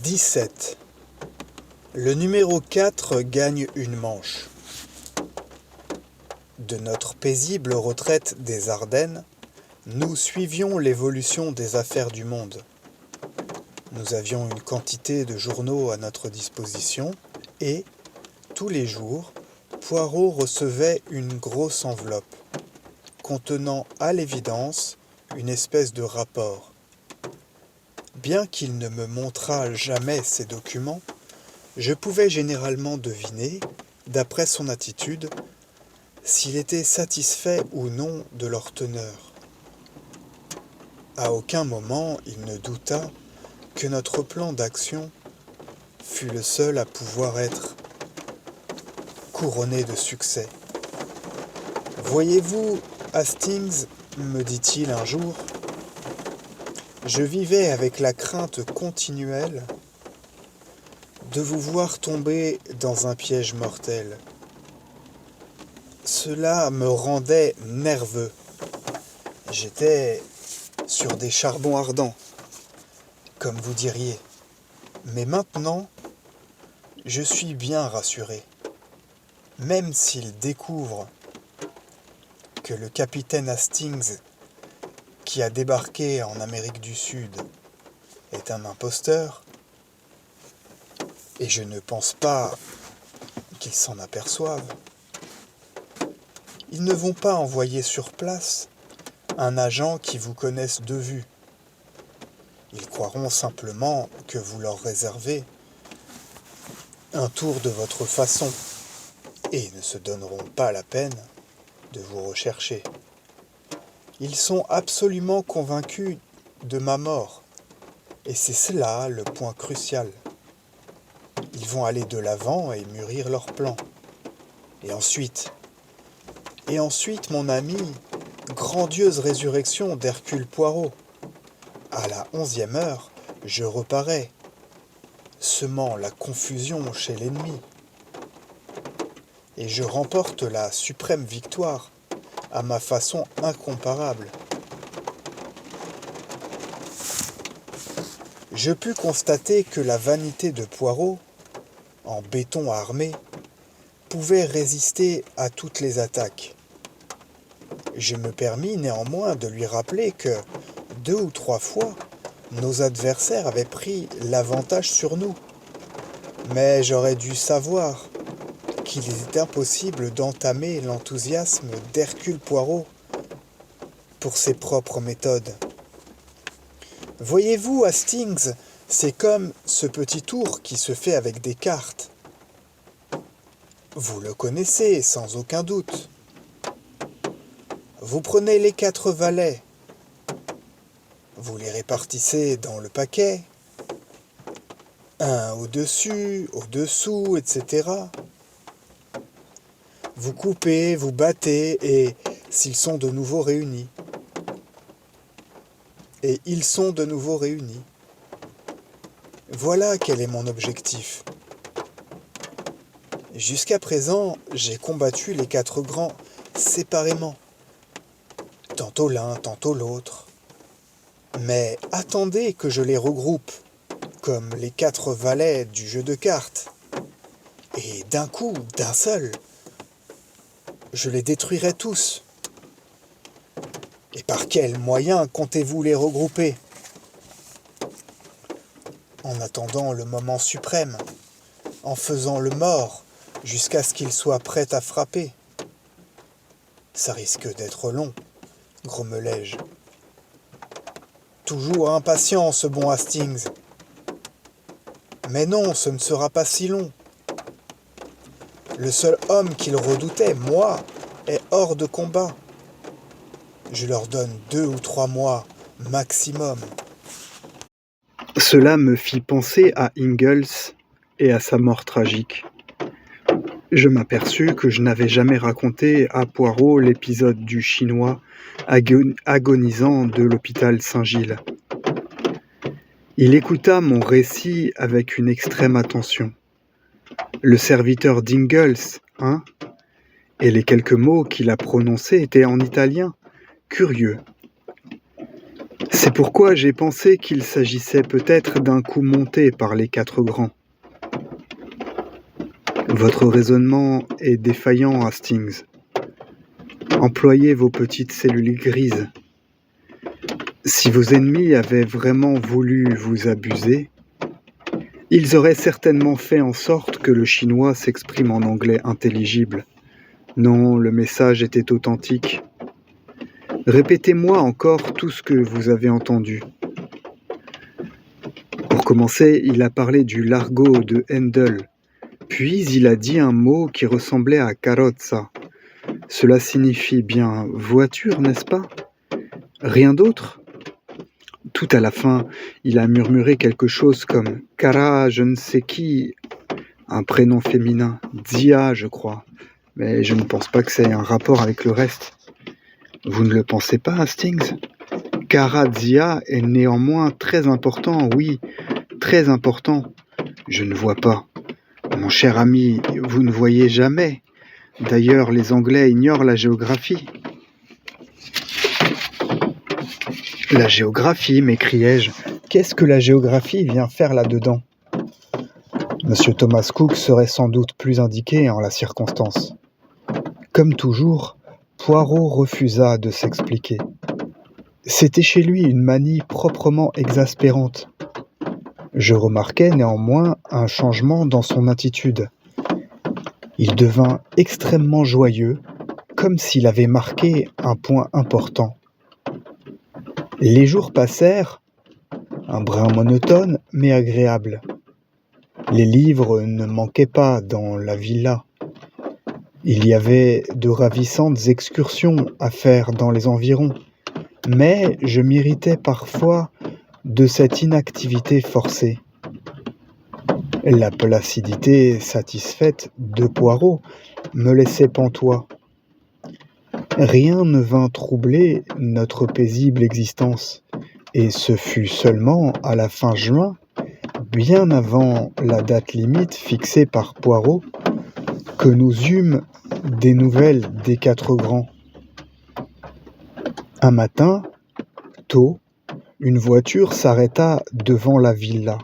17. Le numéro 4 gagne une manche. De notre paisible retraite des Ardennes, nous suivions l'évolution des affaires du monde. Nous avions une quantité de journaux à notre disposition et, tous les jours, Poirot recevait une grosse enveloppe, contenant à l'évidence une espèce de rapport. Bien qu'il ne me montrât jamais ces documents, je pouvais généralement deviner, d'après son attitude, s'il était satisfait ou non de leur teneur. À aucun moment il ne douta que notre plan d'action fût le seul à pouvoir être couronné de succès. « Voyez-vous, Hastings, me dit-il un jour, je vivais avec la crainte continuelle de vous voir tomber dans un piège mortel. Cela me rendait nerveux. J'étais sur des charbons ardents, comme vous diriez. Mais maintenant, je suis bien rassuré. Même s'il découvre que le capitaine Hastings, qui a débarqué en Amérique du Sud, est un imposteur, et je ne pense pas qu'ils s'en aperçoivent, ils ne vont pas envoyer sur place un agent qui vous connaisse de vue. Ils croiront simplement que vous leur réservez un tour de votre façon et ne se donneront pas la peine de vous rechercher. Ils sont absolument convaincus de ma mort, et c'est cela le point crucial. Ils vont aller de l'avant et mûrir leur plan. Et ensuite, mon ami, grandieuse résurrection d'Hercule Poirot. À la 11e heure, je reparais, semant la confusion chez l'ennemi. Et je remporte la suprême victoire à ma façon incomparable. Je pus constater que la vanité de Poirot, en béton armé, pouvait résister à toutes les attaques. Je me permis néanmoins de lui rappeler que, 2 ou 3 fois, nos adversaires avaient pris l'avantage sur nous. Mais j'aurais dû savoir qu'il est impossible d'entamer l'enthousiasme d'Hercule Poirot pour ses propres méthodes. Voyez-vous, Hastings, c'est comme ce petit tour qui se fait avec des cartes. Vous le connaissez, sans aucun doute. Vous prenez les 4 valets, vous les répartissez dans le paquet, un au-dessus, au-dessous, etc. Vous coupez, vous battez, et s'ils sont de nouveau réunis. Et ils sont de nouveau réunis. Voilà quel est mon objectif. Jusqu'à présent, j'ai combattu les 4 grands séparément. Tantôt l'un, tantôt l'autre. Mais attendez que je les regroupe, comme les 4 valets du jeu de cartes. Et d'un coup, d'un seul, je les détruirai tous. Et par quels moyens comptez-vous les regrouper? En attendant le moment suprême, en faisant le mort jusqu'à ce qu'il soit prêt à frapper. Ça risque d'être long, grommelai-je. Toujours impatient, ce bon Hastings. Mais non, ce ne sera pas si long. Le seul homme qu'il redoutait, moi, est hors de combat. Je leur donne 2 ou 3 mois maximum. Cela me fit penser à Ingalls et à sa mort tragique. Je m'aperçus que je n'avais jamais raconté à Poirot l'épisode du Chinois agonisant de l'hôpital Saint-Gilles. Il écouta mon récit avec une extrême attention. Le serviteur d'Ingalls, hein? Et les quelques mots qu'il a prononcés étaient en italien. Curieux. C'est pourquoi j'ai pensé qu'il s'agissait peut-être d'un coup monté par les quatre grands. Votre raisonnement est défaillant, Hastings. Employez vos petites cellules grises. Si vos ennemis avaient vraiment voulu vous abuser, ils auraient certainement fait en sorte que le chinois s'exprime en anglais intelligible. Non, le message était authentique. Répétez-moi encore tout ce que vous avez entendu. Pour commencer, il a parlé du largo de Handel. Puis il a dit un mot qui ressemblait à carrozza. Cela signifie bien voiture, n'est-ce pas? Rien d'autre? Tout à la fin, il a murmuré quelque chose comme Cara, je ne sais qui, un prénom féminin, Zia, je crois. Mais je ne pense pas que ça ait un rapport avec le reste. Vous ne le pensez pas, Hastings? Cara Zia est néanmoins très important, oui, très important. Je ne vois pas. Mon cher ami, vous ne voyez jamais. D'ailleurs, les Anglais ignorent la géographie. La géographie, m'écriai-je. Qu'est-ce que la géographie vient faire là-dedans? Monsieur Thomas Cook serait sans doute plus indiqué en la circonstance. Comme toujours, Poirot refusa de s'expliquer. C'était chez lui une manie proprement exaspérante. Je remarquai néanmoins un changement dans son attitude. Il devint extrêmement joyeux, comme s'il avait marqué un point important. Les jours passèrent, un brin monotone mais agréable. Les livres ne manquaient pas dans la villa. Il y avait de ravissantes excursions à faire dans les environs, mais je m'irritais parfois de cette inactivité forcée. La placidité satisfaite de Poirot me laissait pantois. Rien ne vint troubler notre paisible existence, et ce fut seulement à la fin juin, bien avant la date limite fixée par Poirot, que nous eûmes des nouvelles des quatre grands. Un matin, tôt, une voiture s'arrêta devant la villa.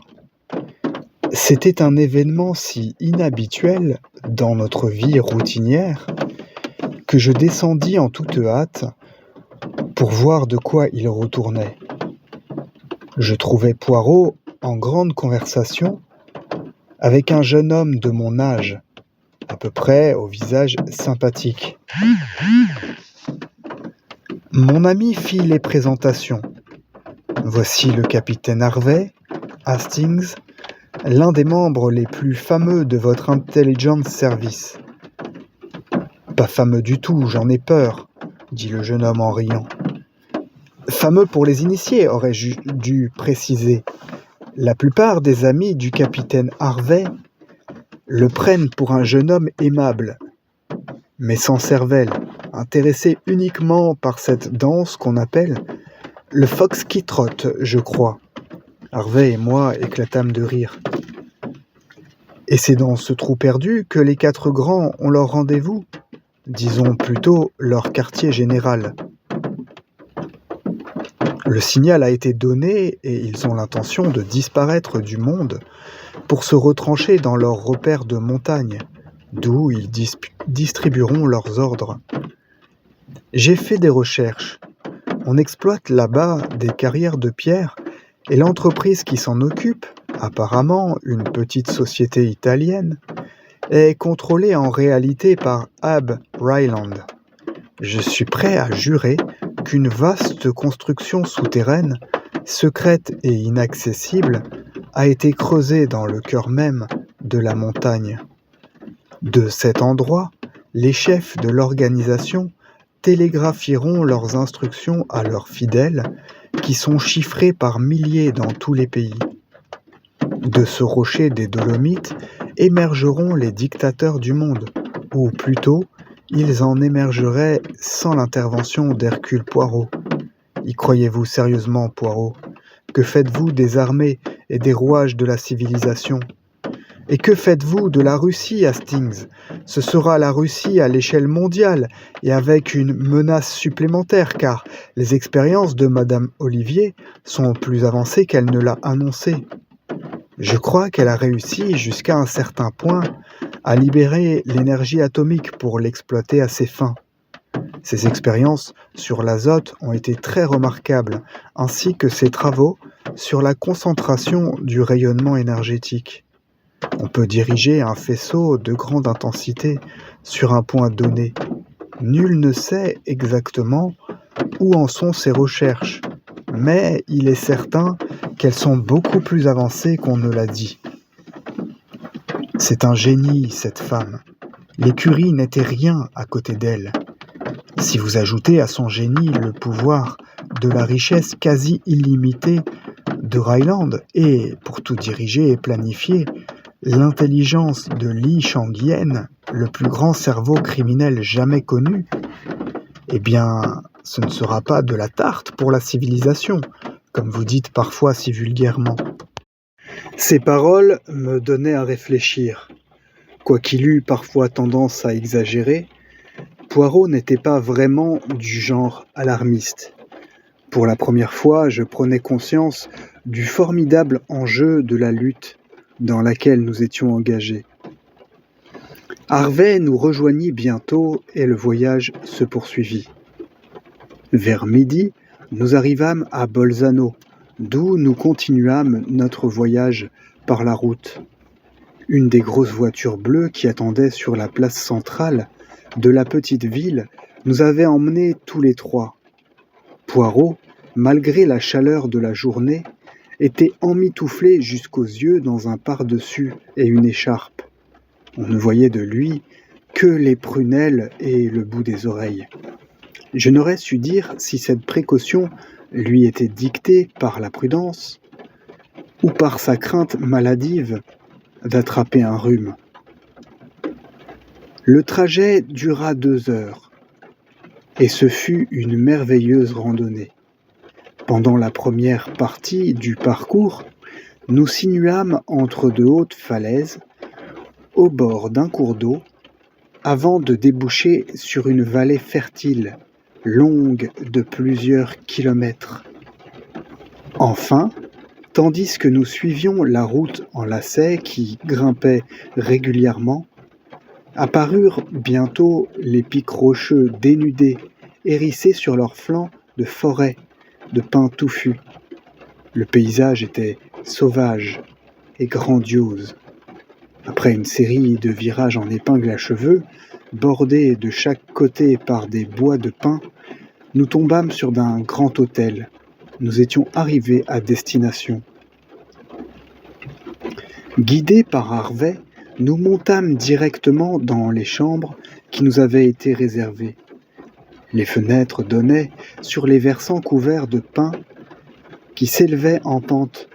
C'était un événement si inhabituel dans notre vie routinière que je descendis en toute hâte pour voir de quoi il retournait. Je trouvai Poirot en grande conversation avec un jeune homme de mon âge, à peu près au visage sympathique. Mon ami fit les présentations. Voici le capitaine Harvey, Hastings, l'un des membres les plus fameux de votre Intelligence Service. Pas fameux du tout, j'en ai peur, dit le jeune homme en riant. Fameux pour les initiés, aurais-je dû préciser. La plupart des amis du capitaine Harvey le prennent pour un jeune homme aimable, mais sans cervelle, intéressé uniquement par cette danse qu'on appelle le foxtrot, je crois. Harvey et moi éclatâmes de rire. Et c'est dans ce trou perdu que les quatre grands ont leur rendez-vous, disons plutôt leur quartier général. Le signal a été donné et ils ont l'intention de disparaître du monde pour se retrancher dans leurs repères de montagne, d'où ils distribueront leurs ordres. J'ai fait des recherches. On exploite là-bas des carrières de pierre et l'entreprise qui s'en occupe, apparemment une petite société italienne, est contrôlée en réalité par Ab Ryland. Je suis prêt à jurer qu'une vaste construction souterraine, secrète et inaccessible, a été creusée dans le cœur même de la montagne. De cet endroit, les chefs de l'organisation télégraphieront leurs instructions à leurs fidèles, qui sont chiffrés par milliers dans tous les pays. De ce rocher des Dolomites émergeront les dictateurs du monde, ou plutôt, ils en émergeraient sans l'intervention d'Hercule Poirot. Y croyez-vous sérieusement, Poirot? Que faites-vous des armées et des rouages de la civilisation? Et que faites-vous de la Russie, Hastings? Ce sera la Russie à l'échelle mondiale et avec une menace supplémentaire car les expériences de Madame Olivier sont plus avancées qu'elle ne l'a annoncé. Je crois qu'elle a réussi jusqu'à un certain point à libérer l'énergie atomique pour l'exploiter à ses fins. Ses expériences sur l'azote ont été très remarquables, ainsi que ses travaux sur la concentration du rayonnement énergétique. On peut diriger un faisceau de grande intensité sur un point donné. Nul ne sait exactement où en sont ces recherches, mais il est certain qu'elles sont beaucoup plus avancées qu'on ne l'a dit. C'est un génie, cette femme. L'écurie n'était rien à côté d'elle. Si vous ajoutez à son génie le pouvoir de la richesse quasi illimitée de Ryland et, pour tout diriger et planifier, l'intelligence de Li Changyen, le plus grand cerveau criminel jamais connu, eh bien, ce ne sera pas de la tarte pour la civilisation, comme vous dites parfois si vulgairement. Ces paroles me donnaient à réfléchir. Quoiqu'il eût parfois tendance à exagérer, Poirot n'était pas vraiment du genre alarmiste. Pour la première fois, je prenais conscience du formidable enjeu de la lutte dans laquelle nous étions engagés. Harvey nous rejoignit bientôt et le voyage se poursuivit. Vers midi, nous arrivâmes à Bolzano, d'où nous continuâmes notre voyage par la route. Une des grosses voitures bleues qui attendaient sur la place centrale de la petite ville nous avait emmenés tous les trois. Poirot, malgré la chaleur de la journée, était emmitouflé jusqu'aux yeux dans un pardessus et une écharpe. On ne voyait de lui que les prunelles et le bout des oreilles. Je n'aurais su dire si cette précaution lui était dictée par la prudence ou par sa crainte maladive d'attraper un rhume. Le trajet dura 2 heures, et ce fut une merveilleuse randonnée. Pendant la première partie du parcours, nous sinuâmes entre de hautes falaises, au bord d'un cours d'eau, avant de déboucher sur une vallée fertile, longue de plusieurs kilomètres. Enfin, tandis que nous suivions la route en lacets qui grimpait régulièrement, apparurent bientôt les pics rocheux dénudés, hérissés sur leurs flancs de forêts, de pins touffus. Le paysage était sauvage et grandiose. Après une série de virages en épingle à cheveux, bordés de chaque côté par des bois de pins, nous tombâmes sur d'un grand hôtel. Nous étions arrivés à destination. Guidés par Harvey, nous montâmes directement dans les chambres qui nous avaient été réservées. Les fenêtres donnaient sur les versants couverts de pins qui s'élevaient en pente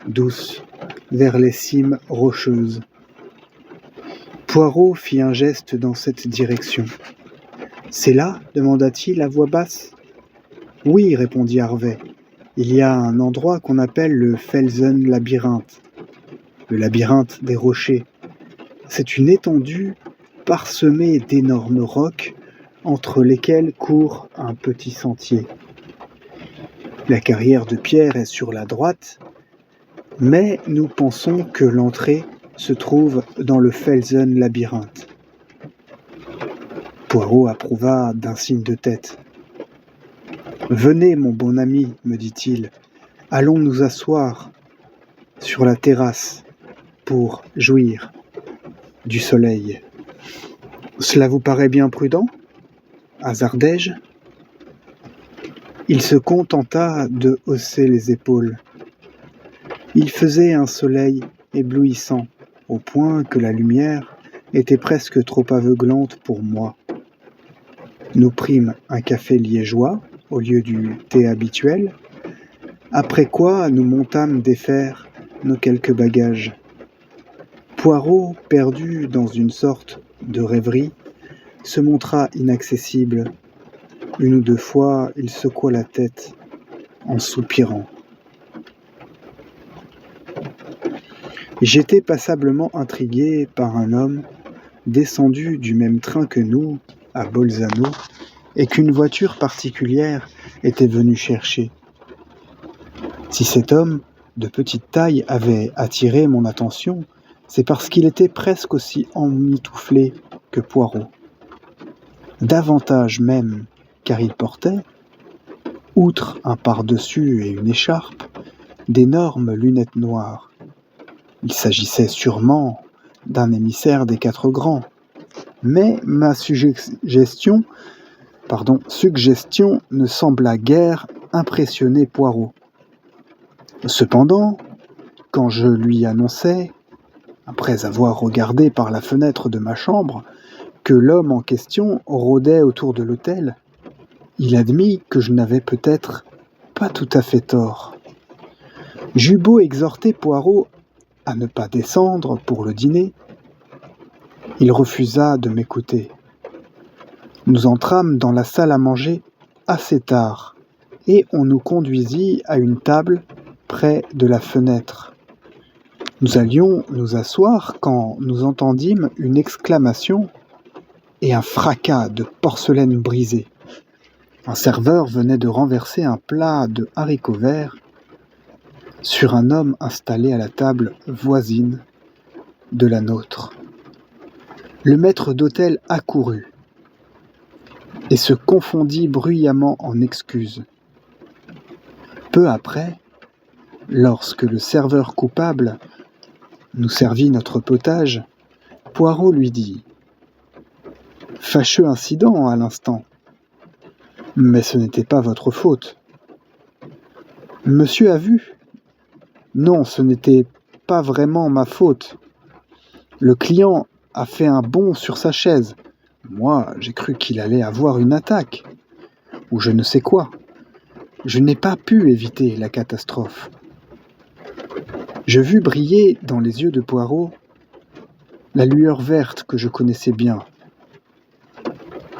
douce vers les cimes rocheuses. Poirot fit un geste dans cette direction. « C'est là ?» demanda-t-il à voix basse. « Oui, répondit Harvey. Il y a un endroit qu'on appelle le Felsen Labyrinthe, le labyrinthe des rochers. C'est une étendue parsemée d'énormes rocs entre lesquels court un petit sentier. La carrière de pierre est sur la droite, mais nous pensons que l'entrée se trouve dans le Felsen Labyrinthe. » Poirot approuva d'un signe de tête. « Venez, mon bon ami, me dit-il, allons nous asseoir sur la terrasse pour jouir du soleil. »« Cela vous paraît bien prudent ?» hasardai-je. Il se contenta de hausser les épaules. Il faisait un soleil éblouissant, au point que la lumière était presque trop aveuglante pour moi. Nous prîmes un café liégeois au lieu du thé habituel, après quoi nous montâmes défaire nos quelques bagages. Poirot, perdu dans une sorte de rêverie, se montra inaccessible. Une ou 2 fois, il secoua la tête en soupirant. J'étais passablement intrigué par un homme descendu du même train que nous, à Bolzano, et qu'une voiture particulière était venue chercher. Si cet homme, de petite taille, avait attiré mon attention, c'est parce qu'il était presque aussi emmitouflé que Poirot. Davantage même, car il portait, outre un pardessus et une écharpe, d'énormes lunettes noires. Il s'agissait sûrement d'un émissaire des Quatre Grands, mais ma suggestion ne sembla guère impressionner Poirot. Cependant, quand je lui annonçai, après avoir regardé par la fenêtre de ma chambre, que l'homme en question rôdait autour de l'hôtel, il admit que je n'avais peut-être pas tout à fait tort. J'eus beau exhorter Poirot à ne pas descendre pour le dîner, il refusa de m'écouter. Nous entrâmes dans la salle à manger assez tard, et on nous conduisit à une table près de la fenêtre. Nous allions nous asseoir quand nous entendîmes une exclamation et un fracas de porcelaine brisée. Un serveur venait de renverser un plat de haricots verts sur un homme installé à la table voisine de la nôtre. Le maître d'hôtel accourut et se confondit bruyamment en excuses. Peu après, lorsque le serveur coupable nous servit notre potage, Poirot lui dit « Fâcheux incident à l'instant, mais ce n'était pas votre faute. »« Monsieur a vu ? » ?»« Non, ce n'était pas vraiment ma faute. Le client a fait un bond sur sa chaise. Moi, j'ai cru qu'il allait avoir une attaque, ou je ne sais quoi. Je n'ai pas pu éviter la catastrophe. » Je vis briller dans les yeux de Poirot la lueur verte que je connaissais bien.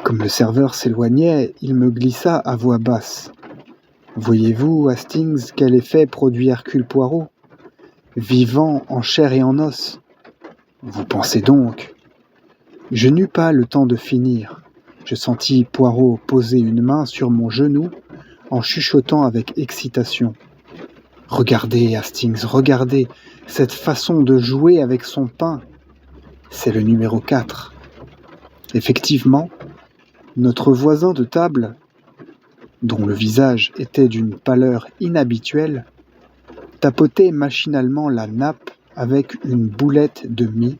Comme le serveur s'éloignait, il me glissa à voix basse. « Voyez-vous, Hastings, quel effet produit Hercule Poirot, vivant en chair et en os. Vous pensez donc. » Je n'eus pas le temps de finir. Je sentis Poirot poser une main sur mon genou en chuchotant avec excitation. « Regardez, Hastings, regardez cette façon de jouer avec son pain. C'est le numéro 4. » Effectivement, notre voisin de table, dont le visage était d'une pâleur inhabituelle, tapotait machinalement la nappe avec une boulette de mie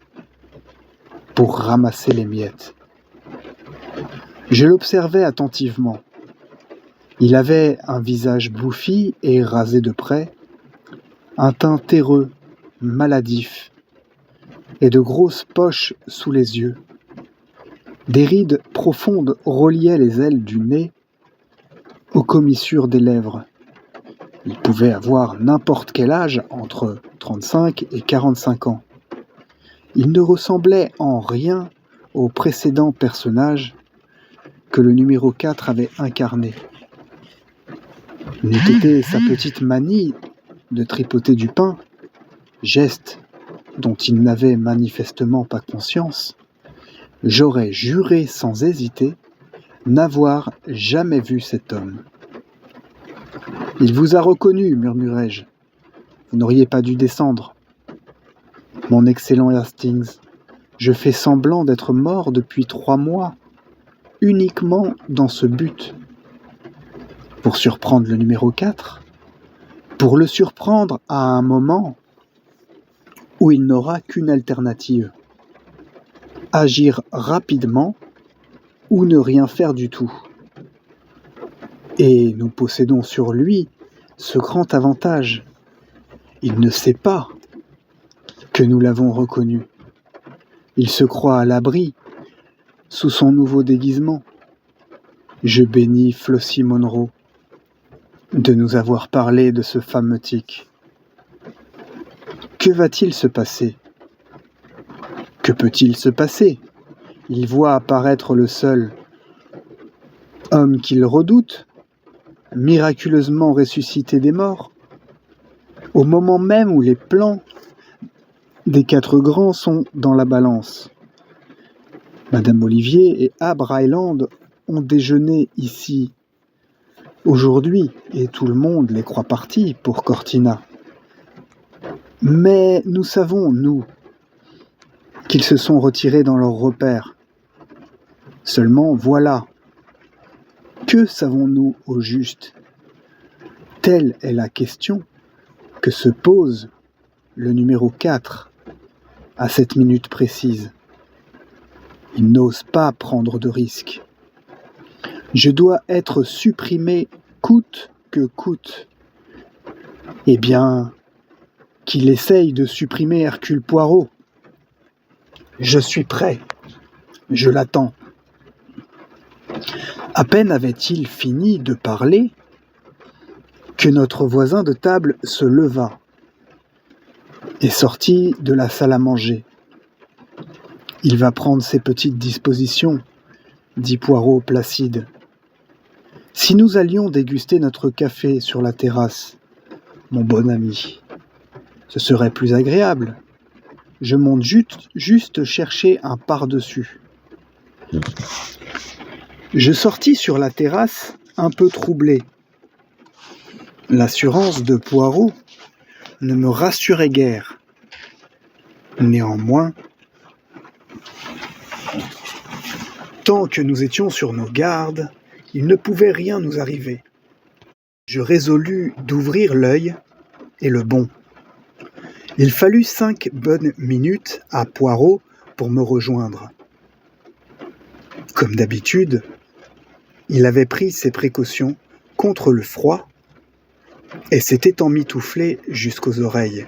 pour ramasser les miettes. Je l'observais attentivement. Il avait un visage bouffi et rasé de près, un teint terreux, maladif, et de grosses poches sous les yeux. Des rides profondes reliaient les ailes du nez aux commissures des lèvres. Il pouvait avoir n'importe quel âge, entre 35 et 45 ans. Il ne ressemblait en rien au précédent personnage que le numéro 4 avait incarné. N'eût été sa petite manie de tripoter du pain, geste dont il n'avait manifestement pas conscience, j'aurais juré sans hésiter n'avoir jamais vu cet homme. « Il vous a reconnu, murmurai-je. Vous n'auriez pas dû descendre. Mon excellent Hastings, je fais semblant d'être mort depuis 3 mois, uniquement dans ce but. Pour surprendre le numéro 4, pour le surprendre à un moment où il n'aura qu'une alternative. Agir rapidement ou ne rien faire du tout. Et nous possédons sur lui ce grand avantage. Il ne sait pas que nous l'avons reconnu. Il se croit à l'abri sous son nouveau déguisement. Je bénis Flossie Monroe de nous avoir parlé de ce fameux tic. Que va-t-il se passer ? Que peut-il se passer ? Il voit apparaître le seul homme qu'il redoute, miraculeusement ressuscité des morts, au moment même où les plans Des 4 grands sont dans la balance. Madame Olivier et Ab Ryland ont déjeuné ici aujourd'hui et tout le monde les croit partis pour Cortina. Mais nous savons, nous, qu'ils se sont retirés dans leur repère. Seulement, voilà. Que savons-nous au juste? Telle est la question que se pose le numéro 4 à cette minute précise. Il n'ose pas prendre de risques. Je dois être supprimé coûte que coûte. Eh bien, qu'il essaye de supprimer Hercule Poirot. Je suis prêt. Je l'attends. À peine avait-il fini de parler que notre voisin de table se leva et sortit de la salle à manger. « Il va prendre ses petites dispositions, » dit Poirot placide. « Si nous allions déguster notre café sur la terrasse, mon bon ami, ce serait plus agréable. Je monte juste chercher un par-dessus. » Je sortis sur la terrasse un peu troublé. L'assurance de Poirot ne me rassurait guère. Néanmoins, tant que nous étions sur nos gardes, il ne pouvait rien nous arriver. Je résolus d'ouvrir l'œil et le bon. Il fallut 5 bonnes minutes à Poirot pour me rejoindre. Comme d'habitude, il avait pris ses précautions contre le froid et s'était emmitouflé jusqu'aux oreilles.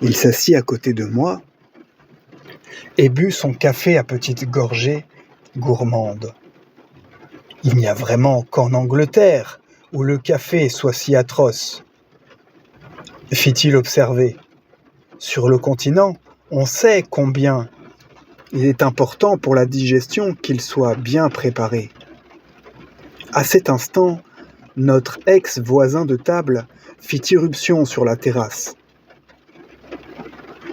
Il s'assit à côté de moi et but son café à petites gorgées gourmandes. Il n'y a vraiment qu'en Angleterre où le café soit si atroce, fit-il observer. Sur le continent, on sait combien il est important pour la digestion qu'il soit bien préparé. À cet instant, notre ex-voisin de table fit irruption sur la terrasse.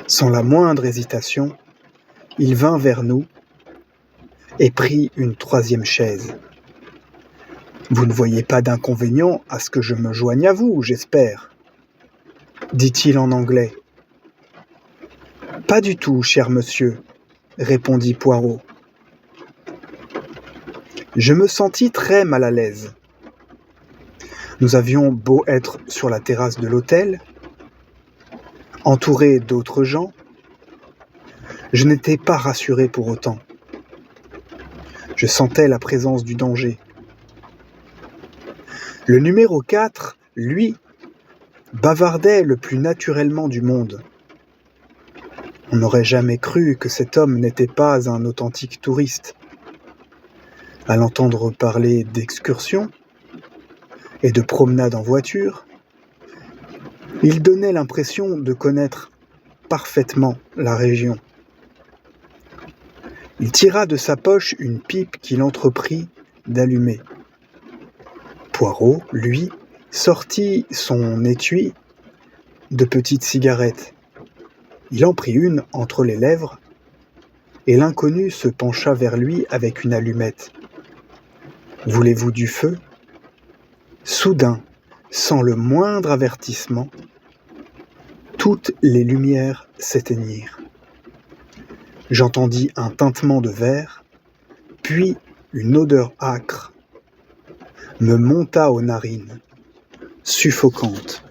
Sans la moindre hésitation, il vint vers nous et prit une 3e chaise. « Vous ne voyez pas d'inconvénient à ce que je me joigne à vous, j'espère » dit-il en anglais. « Pas du tout, cher monsieur, » répondit Poirot. Je me sentis très mal à l'aise. Nous avions beau être sur la terrasse de l'hôtel, entourés d'autres gens, je n'étais pas rassuré pour autant. Je sentais la présence du danger. Le numéro 4, lui, bavardait le plus naturellement du monde. On n'aurait jamais cru que cet homme n'était pas un authentique touriste. À l'entendre parler d'excursions et de promenades en voiture, il donnait l'impression de connaître parfaitement la région. Il tira de sa poche une pipe qu'il entreprit d'allumer. Poirot, lui, sortit son étui de petites cigarettes. Il en prit une entre les lèvres, et l'inconnu se pencha vers lui avec une allumette. « Voulez-vous du feu » Soudain, sans le moindre avertissement, toutes les lumières s'éteignirent. J'entendis un tintement de verre, puis une odeur âcre me monta aux narines, suffocante.